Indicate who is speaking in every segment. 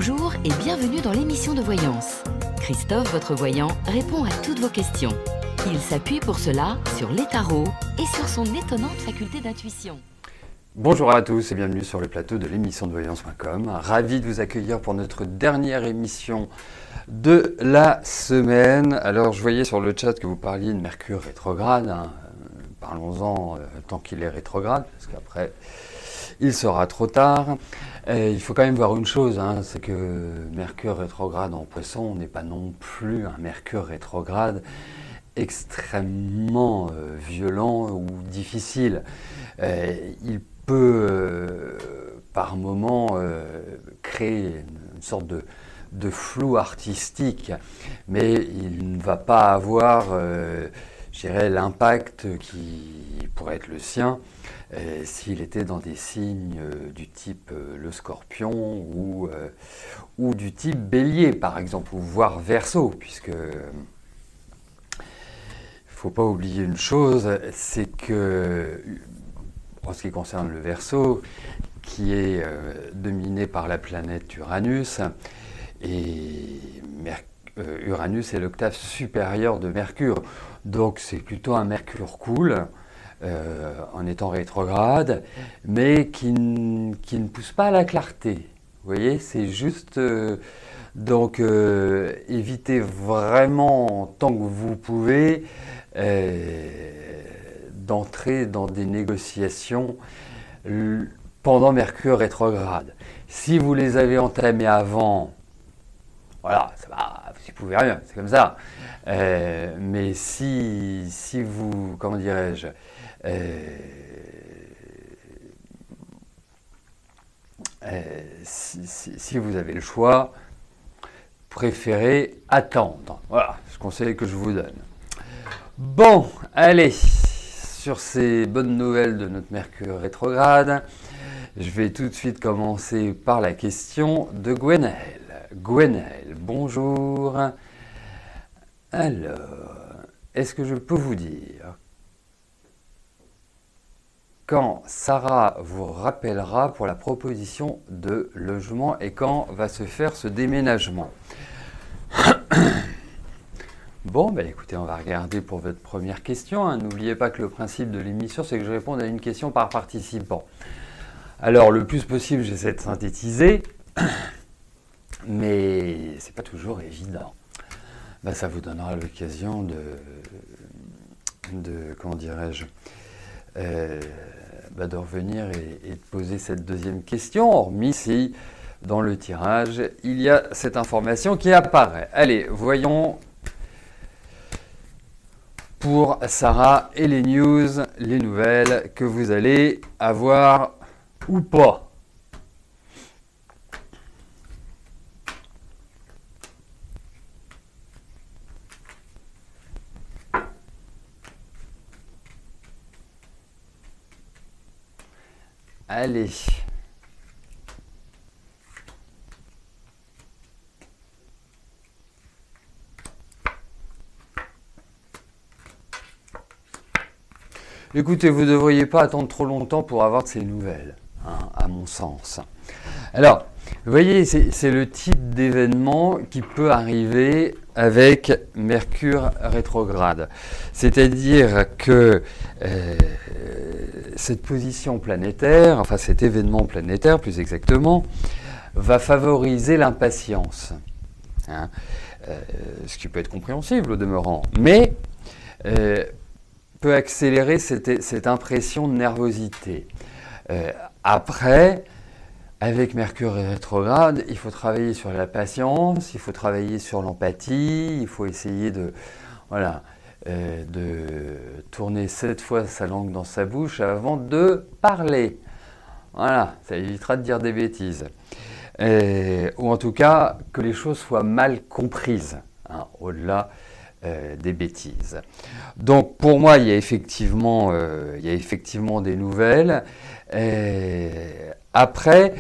Speaker 1: Bonjour et bienvenue dans l'émission de voyance. Christophe, votre voyant, répond à toutes vos questions. Il s'appuie pour cela sur les tarots et sur son étonnante faculté d'intuition.
Speaker 2: Bonjour à tous et bienvenue sur le plateau de l'émission de voyance.com. Ravi de vous accueillir pour notre dernière émission de la semaine. Alors je voyais sur le chat que vous parliez de Mercure rétrograde. Parlons-en tant qu'il est rétrograde, parce qu'après il sera trop tard. Il faut quand même voir une chose, c'est que Mercure rétrograde en Poisson n'est pas non plus un Mercure rétrograde extrêmement violent ou difficile. Il peut par moment créer une sorte de flou artistique, mais il ne va pas avoir, je dirais, l'impact qui pourrait être le sien s'il était dans des signes du type le Scorpion ou du type Bélier, par exemple, ou voire Verseau, puisque il ne faut pas oublier une chose, c'est que, en ce qui concerne le Verseau, qui est dominé par la planète Uranus, et Uranus est l'octave supérieure de Mercure, donc c'est plutôt un Mercure cool, en étant rétrograde, mais qui ne pousse pas à la clarté. Vous voyez, c'est juste... donc évitez vraiment, tant que vous pouvez, d'entrer dans des négociations pendant Mercure rétrograde. Si vous les avez entamées avant, voilà, ça va, vous n'y pouvez rien, c'est comme ça. Mais si vous, comment dirais-je, si vous avez le choix, préférez attendre. Voilà, ce conseil que je vous donne. Bon, allez, sur ces bonnes nouvelles de notre Mercure rétrograde, je vais tout de suite commencer par la question de Gwenaël. Gwenaël, bonjour. Alors, est-ce que je peux vous dire quand Sarah vous rappellera pour la proposition de logement et quand va se faire ce déménagement? Bon, écoutez, on va regarder pour votre première question. N'oubliez pas que le principe de l'émission, c'est que je réponde à une question par participant. Alors, le plus possible, j'essaie de synthétiser, mais c'est pas toujours évident. Ça vous donnera l'occasion de comment dirais-je, de revenir et de poser cette deuxième question, hormis si dans le tirage, il y a cette information qui apparaît. Allez, voyons pour Sarah et les news, les nouvelles que vous allez avoir ou pas. Allez. Écoutez, vous ne devriez pas attendre trop longtemps pour avoir de ces nouvelles, à mon sens. Alors, vous voyez, c'est le type d'événement qui peut arriver avec Mercure rétrograde. C'est-à-dire que cette position planétaire, enfin cet événement planétaire plus exactement, va favoriser l'impatience. Ce qui peut être compréhensible au demeurant, mais peut accélérer cette impression de nervosité. Après, avec Mercure rétrograde, il faut travailler sur la patience, il faut travailler sur l'empathie, il faut essayer de tourner 7 fois sa langue dans sa bouche avant de parler. Voilà, ça évitera de dire des bêtises. Ou en tout cas, que les choses soient mal comprises, au-delà des bêtises. Donc pour moi, il y a effectivement des nouvelles. Après,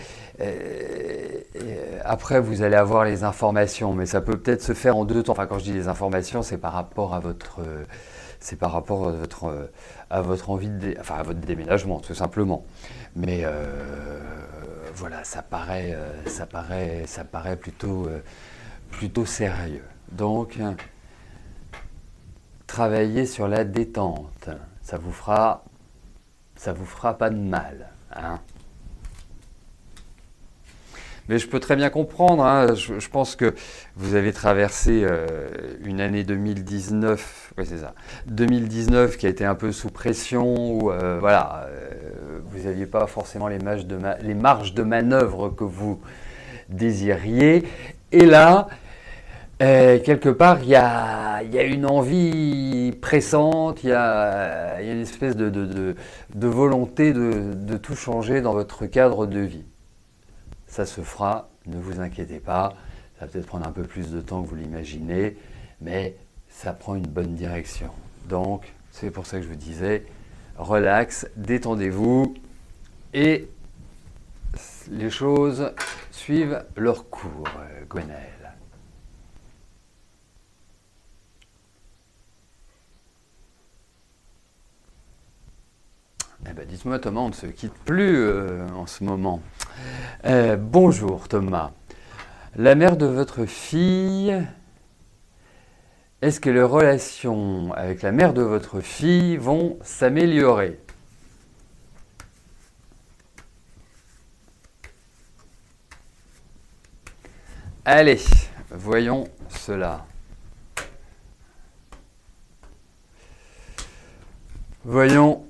Speaker 2: vous allez avoir les informations, mais ça peut peut-être se faire en deux temps. Enfin, quand je dis les informations, c'est par rapport à votre envie à votre déménagement, tout simplement. Mais voilà, ça paraît plutôt sérieux. Donc, travaillez sur la détente. Ça vous fera pas de mal, hein. Mais je peux très bien comprendre, hein, je pense que vous avez traversé une année 2019, ouais, c'est ça, 2019 qui a été un peu sous pression, où voilà, vous n'aviez pas forcément les marges de manœuvre que vous désiriez. Et là, quelque part, il y a une envie pressante, il y a une espèce de volonté de tout changer dans votre cadre de vie. Ça se fera, ne vous inquiétez pas, ça va peut-être prendre un peu plus de temps que vous l'imaginez, mais ça prend une bonne direction. Donc, c'est pour ça que je vous disais, relax, détendez-vous, et les choses suivent leur cours, Gwenaël. Eh ben, dites-moi Thomas, on ne se quitte plus en ce moment. Bonjour Thomas. La mère de votre fille, est-ce que les relations avec la mère de votre fille vont s'améliorer? Allez, voyons cela. Voyons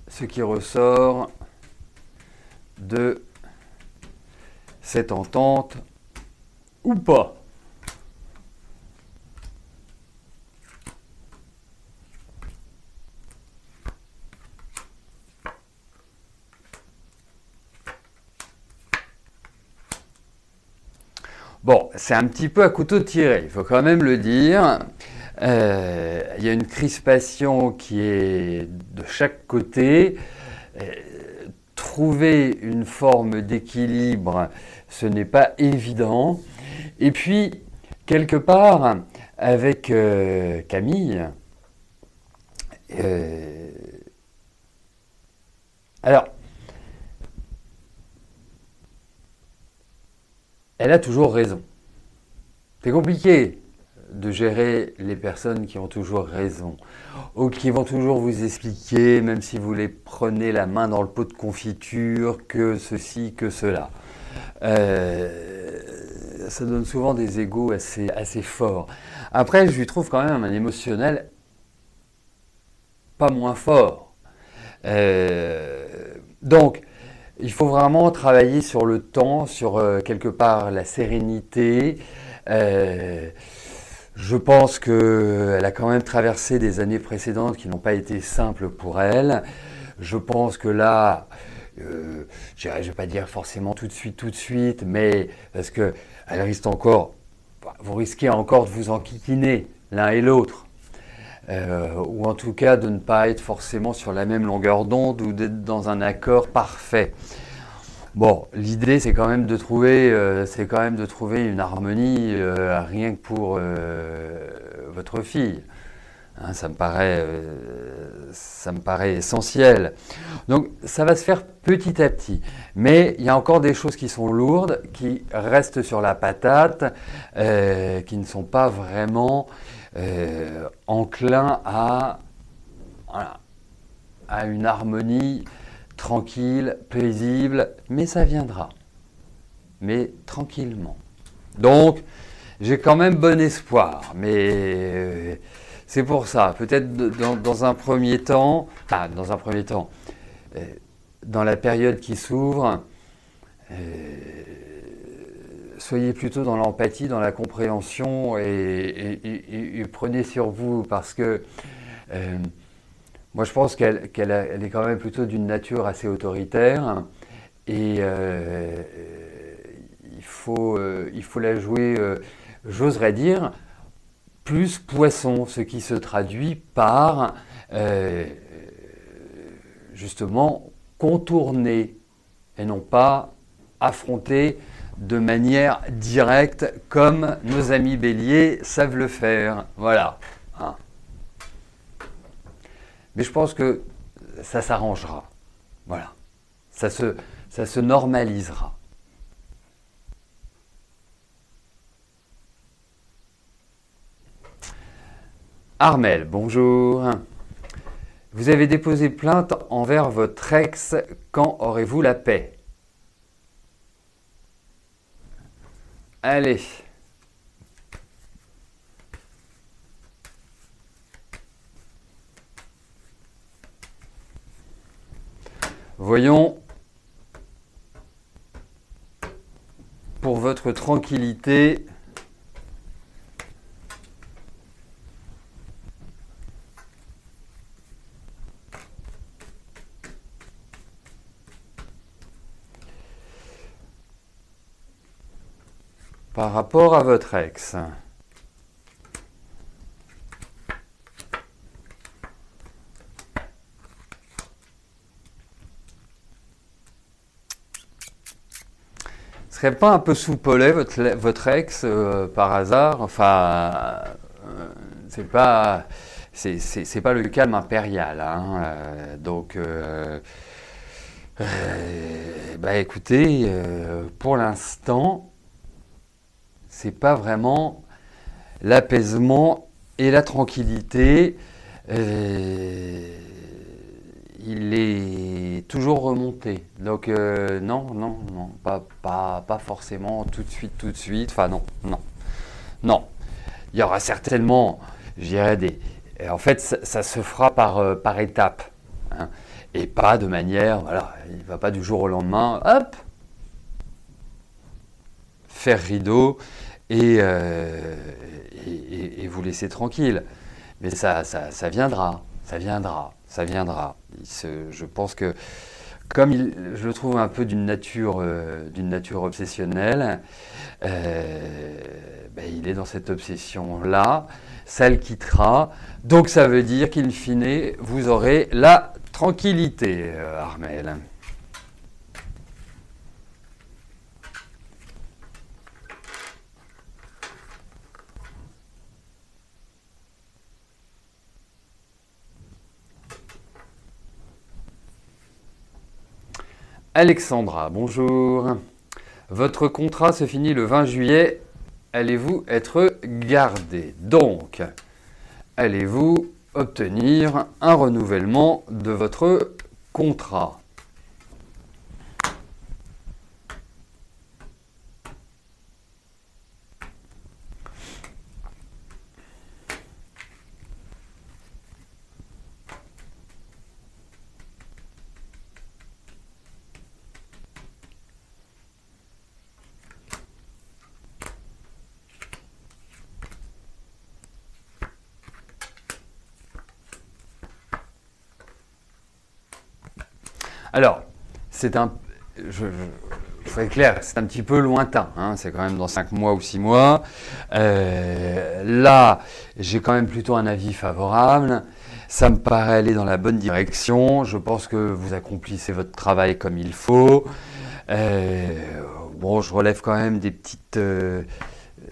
Speaker 2: ce qui ressort de cette entente ou pas. Bon, c'est un petit peu à couteau tiré, il faut quand même le dire. Il y a une crispation qui est de chaque côté. Trouver une forme d'équilibre, ce n'est pas évident. Et puis, quelque part, avec Camille, alors, elle a toujours raison. C'est compliqué de gérer les personnes qui ont toujours raison, ou qui vont toujours vous expliquer, même si vous les prenez la main dans le pot de confiture, que ceci, que cela. Ça donne souvent des égos assez forts. Après, je lui trouve quand même un émotionnel pas moins fort. Donc, il faut vraiment travailler sur le temps, sur quelque part la sérénité. Je pense qu'elle a quand même traversé des années précédentes qui n'ont pas été simples pour elle. Je pense que là, je ne vais pas dire forcément tout de suite, mais parce que elle risque encore, vous risquez encore de vous enquiquiner l'un et l'autre. Ou en tout cas de ne pas être forcément sur la même longueur d'onde ou d'être dans un accord parfait. Bon, l'idée c'est quand même de trouver une harmonie rien que pour votre fille. Hein, ça me paraît essentiel. Donc ça va se faire petit à petit. Mais il y a encore des choses qui sont lourdes, qui restent sur la patate, qui ne sont pas vraiment enclins à une harmonie tranquille, paisible, mais ça viendra. Mais tranquillement. Donc, j'ai quand même bon espoir, mais c'est pour ça. Peut-être dans un premier temps, dans la période qui s'ouvre, soyez plutôt dans l'empathie, dans la compréhension et prenez sur vous parce que moi, je pense qu'elle est quand même plutôt d'une nature assez autoritaire et il faut la jouer, j'oserais dire, plus poisson, ce qui se traduit par justement contourner et non pas affronter de manière directe comme nos amis béliers savent le faire. Voilà. Hein. Mais je pense que ça s'arrangera. Voilà. Ça se normalisera. Armel, bonjour. Vous avez déposé plainte envers votre ex. Quand aurez-vous la paix? Allez. Voyons. Pour votre tranquillité. Par rapport à votre ex. Serait pas un peu soupolé votre ex par hasard? Enfin, c'est pas le calme impérial, hein, donc bah écoutez, pour l'instant, c'est pas vraiment l'apaisement et la tranquillité. Il est toujours remonté. Donc non, pas forcément tout de suite. Enfin non. Il y aura certainement, je dirais, en fait, ça se fera par étapes. Hein, et pas de manière, voilà, il ne va pas du jour au lendemain, hop, faire rideau et vous laisser tranquille. Mais ça viendra. Je pense que, comme je le trouve un peu d'une nature obsessionnelle, il est dans cette obsession-là, ça le quittera. Donc ça veut dire qu'in fine, vous aurez la tranquillité, Armel. Alexandra, bonjour. Votre contrat se finit le 20 juillet. Allez-vous être gardé? Donc, allez-vous obtenir un renouvellement de votre contrat? Alors, je serai clair, c'est un petit peu lointain, hein, c'est quand même dans 5 mois ou 6 mois. Là, j'ai quand même plutôt un avis favorable. Ça me paraît aller dans la bonne direction. Je pense que vous accomplissez votre travail comme il faut. Bon, je relève quand même des petites... je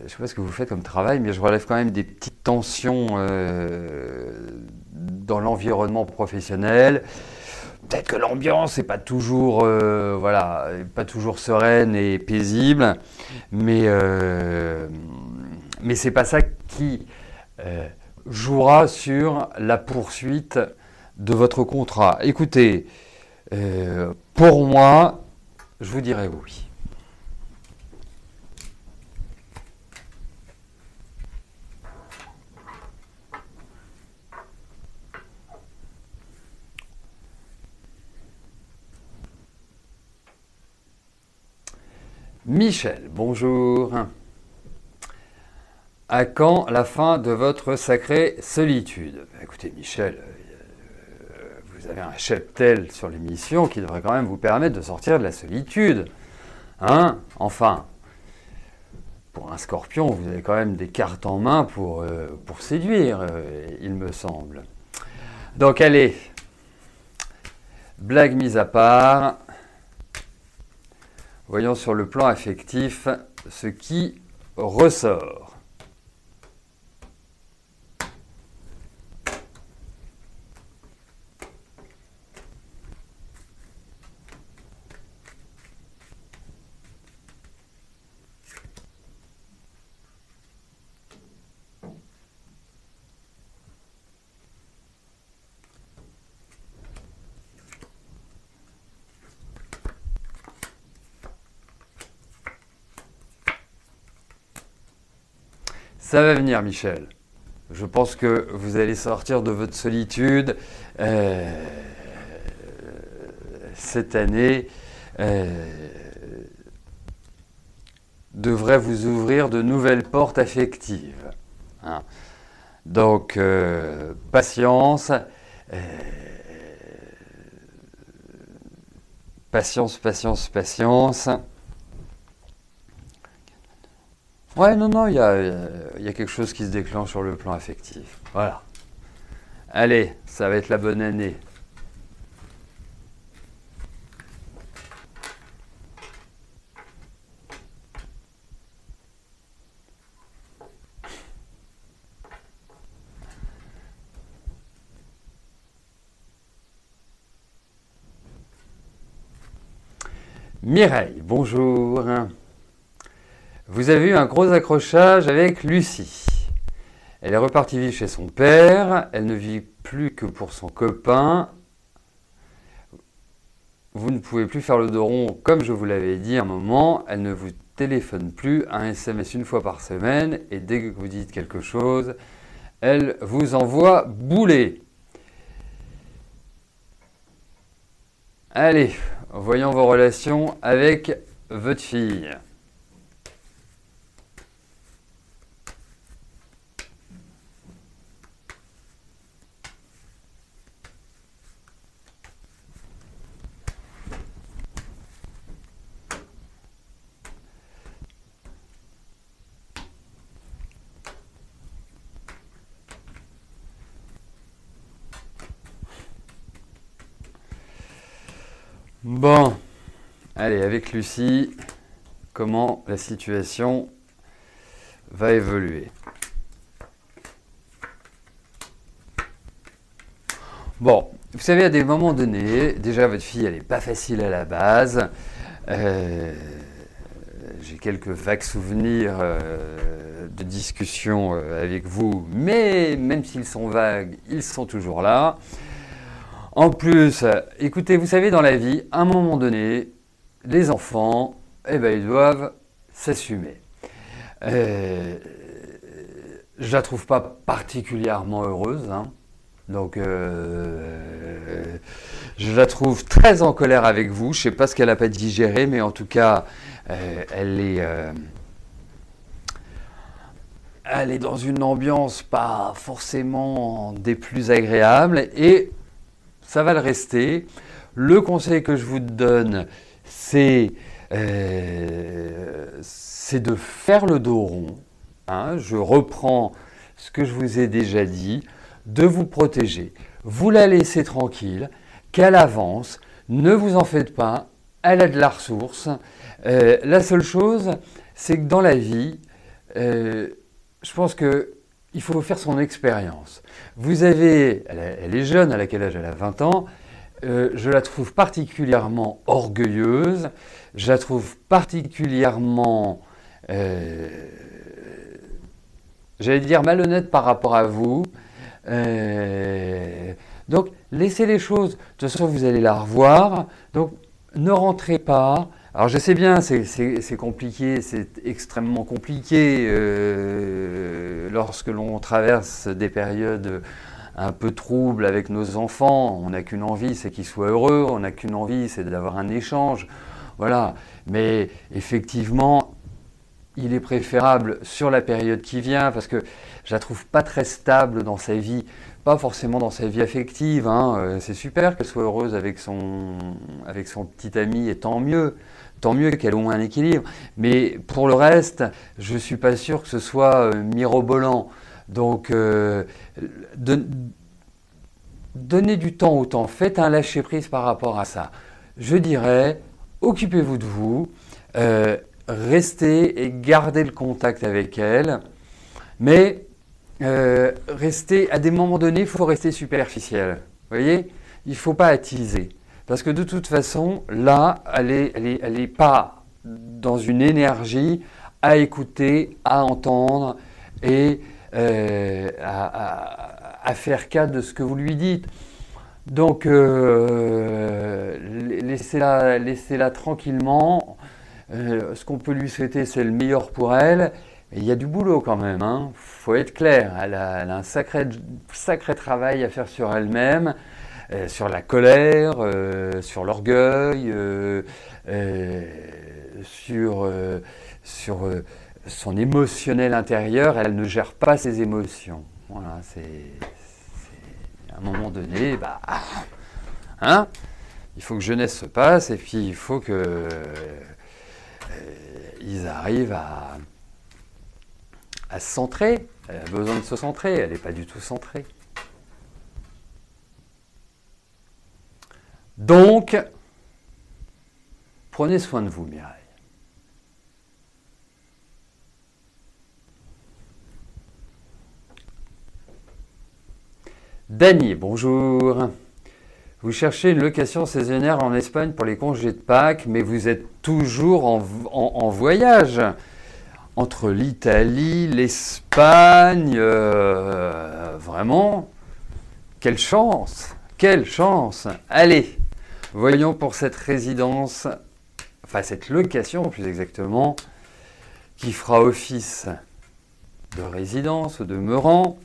Speaker 2: ne sais pas ce que vous faites comme travail, mais je relève quand même des petites tensions dans l'environnement professionnel. Peut-être que l'ambiance n'est pas toujours, pas toujours sereine et paisible, mais c'est pas ça qui jouera sur la poursuite de votre contrat. Écoutez, pour moi, je vous dirais oui. Michel, bonjour. À quand la fin de votre sacrée solitude? Écoutez, Michel, vous avez un cheptel sur l'émission qui devrait quand même vous permettre de sortir de la solitude. Hein? Enfin, pour un scorpion, vous avez quand même des cartes en main pour séduire, il me semble. Donc allez, blague mise à part. Voyons sur le plan affectif ce qui ressort. Ça va venir, Michel. Je pense que vous allez sortir de votre solitude cette année. Devrait vous ouvrir de nouvelles portes affectives. Hein. Donc, patience. Patience. Ouais, non, il y a quelque chose qui se déclenche sur le plan affectif. Voilà. Allez, ça va être la bonne année. Mireille, bonjour. Vous avez eu un gros accrochage avec Lucie. Elle est repartie vivre chez son père. Elle ne vit plus que pour son copain. Vous ne pouvez plus faire le dos rond comme je vous l'avais dit à un moment. Elle ne vous téléphone plus, un SMS une fois par semaine. Et dès que vous dites quelque chose, elle vous envoie bouler. Allez, voyons vos relations avec votre fille. Bon, allez, avec Lucie, comment la situation va évoluer? Bon, vous savez, à des moments donnés, déjà votre fille, elle n'est pas facile à la base. J'ai quelques vagues souvenirs de discussions avec vous, mais même s'ils sont vagues, ils sont toujours là. En plus, écoutez, vous savez, dans la vie, à un moment donné, les enfants, eh ben, ils doivent s'assumer. Je la trouve pas particulièrement heureuse, hein. Donc, je la trouve très en colère avec vous. Je sais pas ce qu'elle n'a pas digéré, mais en tout cas, elle est dans une ambiance pas forcément des plus agréables et ça va le rester. Le conseil que je vous donne, c'est de faire le dos rond. Hein. Je reprends ce que je vous ai déjà dit, de vous protéger. Vous la laissez tranquille, qu'elle avance, ne vous en faites pas, elle a de la ressource. La seule chose, c'est que dans la vie, je pense qu'il faut faire son expérience. Vous avez, elle est jeune, à quel âge elle a 20 ans, je la trouve particulièrement orgueilleuse, je la trouve particulièrement, j'allais dire malhonnête par rapport à vous. Donc laissez les choses, de toute façon vous allez la revoir, donc ne rentrez pas. Alors je sais bien, c'est compliqué, c'est extrêmement compliqué lorsque l'on traverse des périodes un peu troubles avec nos enfants. On n'a qu'une envie, c'est qu'ils soient heureux, on n'a qu'une envie, c'est d'avoir un échange. Voilà, mais effectivement, il est préférable sur la période qui vient, parce que je la trouve pas très stable dans sa vie, pas forcément dans sa vie affective. Hein. C'est super qu'elle soit heureuse avec son petit ami, et tant mieux qu'elle ait au moins un équilibre. Mais pour le reste, je suis pas sûr que ce soit mirobolant. Donc, donnez du temps au temps, faites un lâcher-prise par rapport à ça. Je dirais, occupez-vous de vous, restez et gardez le contact avec elle, mais restez, à des moments donnés, il faut rester superficiel. Vous voyez, il ne faut pas attiser. Parce que de toute façon, là, elle est pas dans une énergie à écouter, à entendre et à faire cas de ce que vous lui dites. Donc, laissez-la tranquillement. Ce qu'on peut lui souhaiter, c'est le meilleur pour elle. Et il y a du boulot quand même, hein. Faut être clair. Elle a un sacré travail à faire sur elle-même, sur la colère, sur l'orgueil, sur son émotionnel intérieur. Elle ne gère pas ses émotions. Voilà, à un moment donné, bah, hein, il faut que jeunesse se passe et puis il faut que ils arrivent à se centrer. Elle a besoin de se centrer, elle n'est pas du tout centrée. Donc, prenez soin de vous, Mireille. Dany, bonjour. Vous cherchez une location saisonnière en Espagne pour les congés de Pâques, mais vous êtes toujours en voyage entre l'Italie, l'Espagne. Vraiment, quelle chance! Quelle chance! Allez, voyons pour cette résidence, enfin cette location plus exactement, qui fera office de résidence, de demeurant.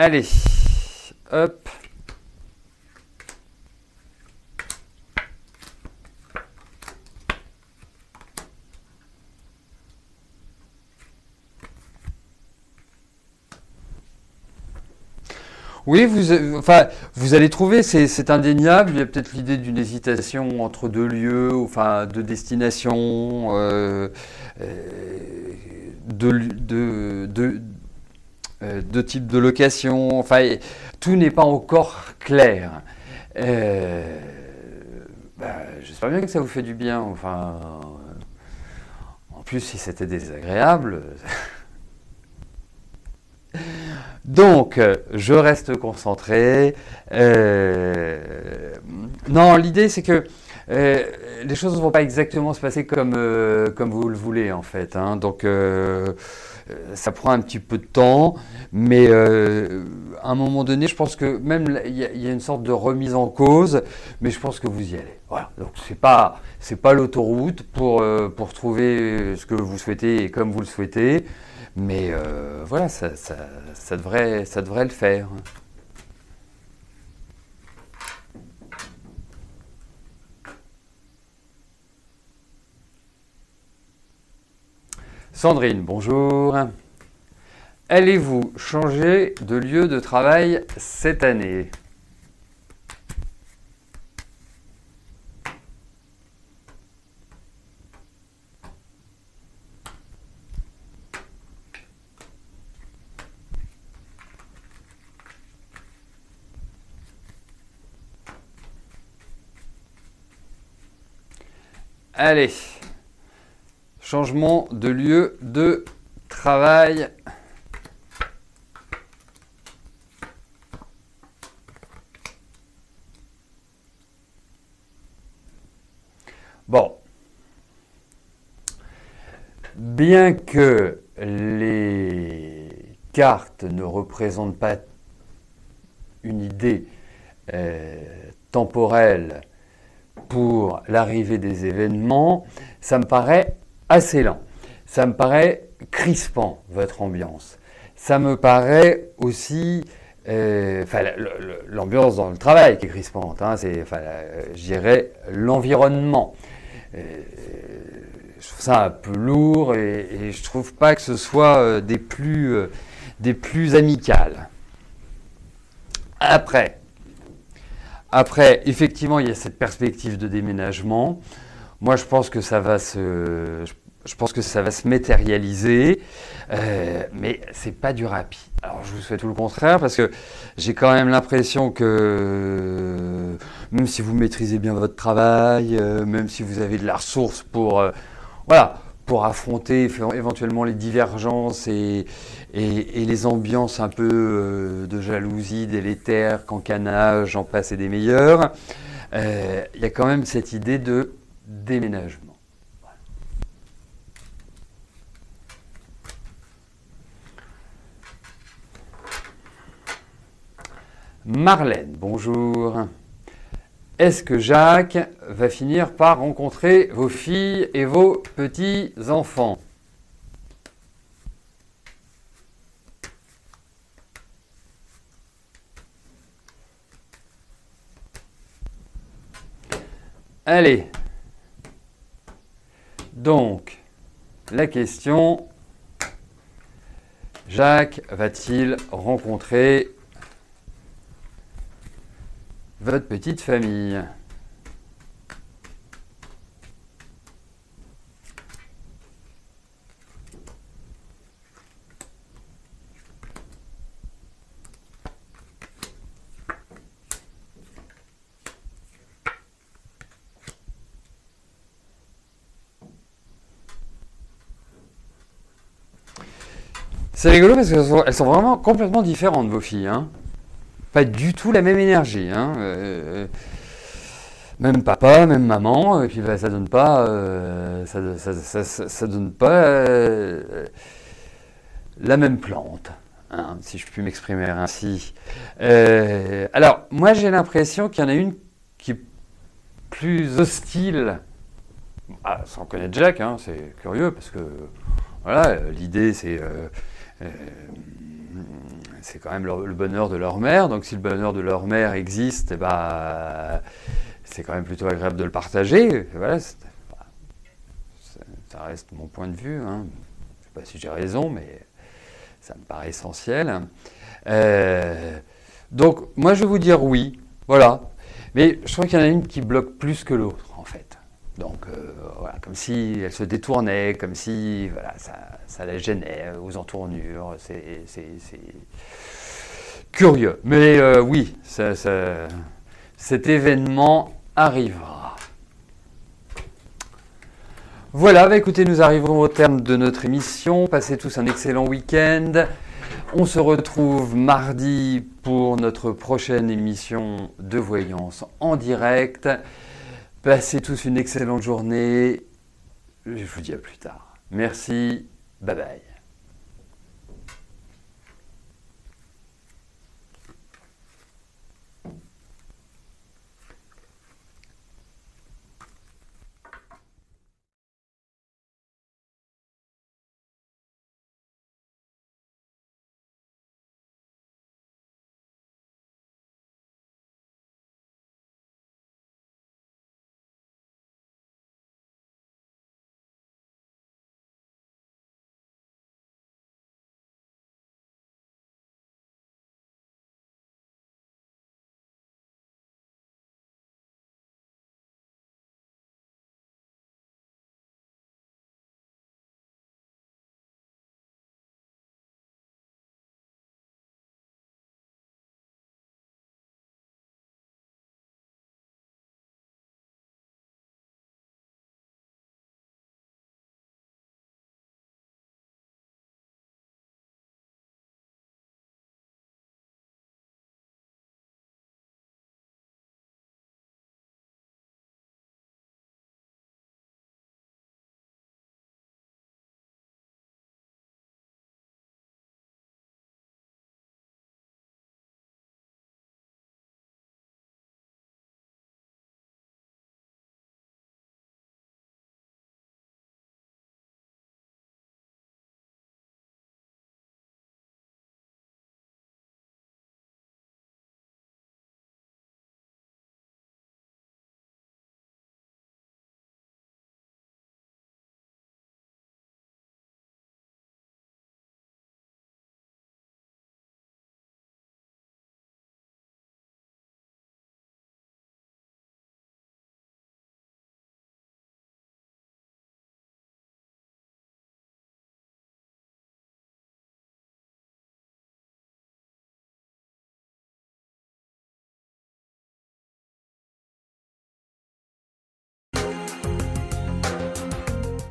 Speaker 2: Allez, hop. Oui, vous allez trouver, c'est indéniable. Il y a peut-être l'idée d'une hésitation entre deux lieux, enfin, deux destinations, deux types de location. Enfin, tout n'est pas encore clair. J'espère bien que ça vous fait du bien. Enfin, en plus, si c'était désagréable. Donc, je reste concentré. Non, l'idée, c'est que les choses ne vont pas exactement se passer comme vous le voulez, en fait. Hein. Donc, ça prend un petit peu de temps, mais à un moment donné, je pense que même il y a une sorte de remise en cause, mais je pense que vous y allez. Voilà. Donc, c'est pas l'autoroute pour trouver ce que vous souhaitez et comme vous le souhaitez. Mais voilà, ça devrait le faire. Sandrine, bonjour. Allez-vous changer de lieu de travail cette année ? Allez, changement de lieu de travail. Bon, bien que les cartes ne représentent pas une idée temporelle pour l'arrivée des événements, ça me paraît assez lent. Ça me paraît crispant, votre ambiance. Ça me paraît aussi... l'ambiance dans le travail qui est crispante, hein, je dirais l'environnement. Je trouve ça un peu lourd et je trouve pas que ce soit des plus amicales. Après, effectivement, il y a cette perspective de déménagement. Moi, je pense que ça va se matérialiser, mais c'est pas du rapide. Alors, je vous souhaite tout le contraire, parce que j'ai quand même l'impression que même si vous maîtrisez bien votre travail, même si vous avez de la ressource pour affronter éventuellement les divergences et les ambiances un peu de jalousie, délétère, cancanage, j'en passe et des meilleurs, il y a quand même cette idée de déménagement. Marlène, bonjour. Est-ce que Jacques va finir par rencontrer vos filles et vos petits-enfants? Allez. Donc, la question, Jacques va-t-il rencontrer votre petite famille? C'est rigolo parce qu'elles sont vraiment complètement différentes, vos filles. Hein. Pas du tout la même énergie. Hein. Même papa, même maman, et puis bah, ça donne pas, ça donne pas la même plante, hein, si je puis m'exprimer ainsi. Alors, moi j'ai l'impression qu'il y en a une qui est plus hostile. Ah, sans connaître Jacques, hein, c'est curieux parce que voilà, l'idée c'est quand même le bonheur de leur mère. Donc si le bonheur de leur mère existe, eh ben, c'est quand même plutôt agréable de le partager. Voilà, ça reste mon point de vue. Hein. Je ne sais pas si j'ai raison, mais ça me paraît essentiel. Donc moi je vais vous dire oui. Voilà. Mais je trouve qu'il y en a une qui bloque plus que l'autre en fait. Donc voilà, comme si elle se détournait, comme si voilà, ça la gênait aux entournures. C'est curieux. Mais oui, cet événement arrivera. Voilà, bah écoutez, nous arrivons au terme de notre émission. Passez tous un excellent week-end. On se retrouve mardi pour notre prochaine émission de voyance en direct. Passez tous une excellente journée. Je vous dis à plus tard. Merci. Bye bye.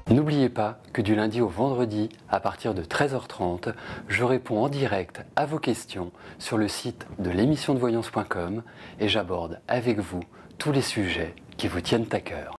Speaker 2: N'oubliez pas que du lundi au vendredi, à partir de 13h30, je réponds en direct à vos questions sur le site de l'émissiondevoyance.com et j'aborde avec vous tous les sujets qui vous tiennent à cœur.